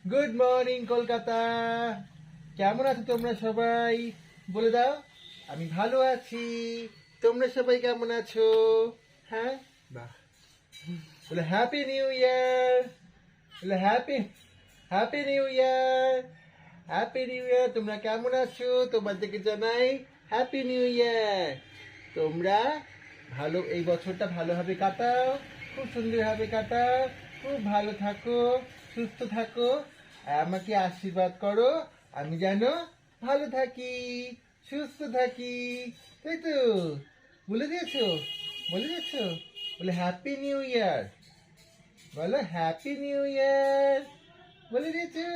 Good morning Kolkata. কেমন আছো তোমরা সবাই? বলে দাও। আমি ভালো আছি। তোমরা সবাই কেমন আছো? হ্যাঁ, বাহ। বলে হ্যাপি নিউ ইয়ার। বলে happy happy new year. Happy new year. তোমরা কেমন আছো? তোমাদেরকে জানাই হ্যাপি নিউ ইয়ার। তোমরা ভালো, এই বছরটা ভালোভাবে কাটাও, খুব সুন্দরভাবে কাটাও, খুব ভালো থাকো, সুস্থ থাকো, আর আমাকে আশীর্বাদ করো আমি যেন ভালো থাকি, সুস্থ থাকি। তাই তো? বলে দিয়েছো? বলে দিয়েছো? বলে হ্যাপি নিউ ইয়ার। বলো হ্যাপি নিউ ইয়ার। বলে দিয়েছো?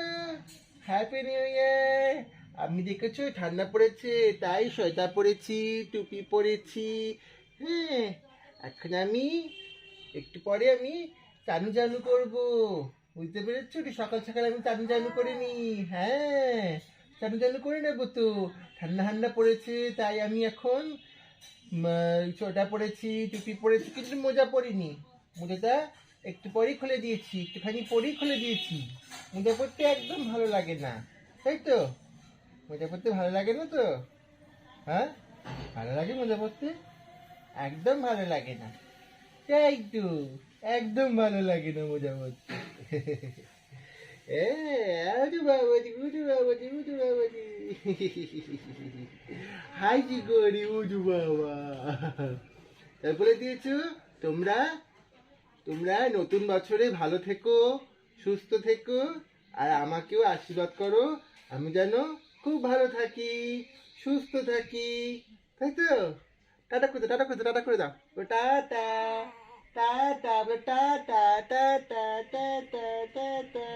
হ্যাপি নিউ ইয়ার। আমি দেখেছো ঠান্ডা পড়েছে তাই সোয়েটার পরেছি, টুপি পরেছি। হ্যাঁ, এখন আমি একটু পরে আমি চানু চানু করবো। বুঝতে পেরেছো? সকাল সকাল আমি চানু চানু করে নি। হ্যাঁ, চানু চানু করে নেবো তো। ঠান্ডা ঠান্ডা পড়েছে তাই আমি এখন সোয়েটার পরেছি, টুপি পরেছি, কিন্তু মোজা পরিনি। মোজাটা একটু পরেই খুলে দিয়েছি, একটুখানি পরেই খুলে দিয়েছি। মোজা পরতে একদম ভালো লাগে না, তাই তো? মোজা পরতে ভালো লাগে না তো? হ্যাঁ, ভালো লাগে মোজা পরতে? একদম ভালো লাগে না, তাই তো? একদম ভালো লাগে না মোজা পরতে। আরে বাবাজি, উঠু বাবাজি, উঠু বাবাজি। হাই কি করি উঠু বাবা। তারপরে দিয়েছো তোমরা। তোমরা নতুন বছরে ভালো থেকো, সুস্থ থেকো, আর আমাকেও আশীর্বাদ করো আমি যেন খুব ভালো থাকি, সুস্থ থাকি। তাই তো? টাটা করে দাও, টাটা করে দাও, টাটা করে দাও। ও tata, tata, tata, tata, tata, tata, tata.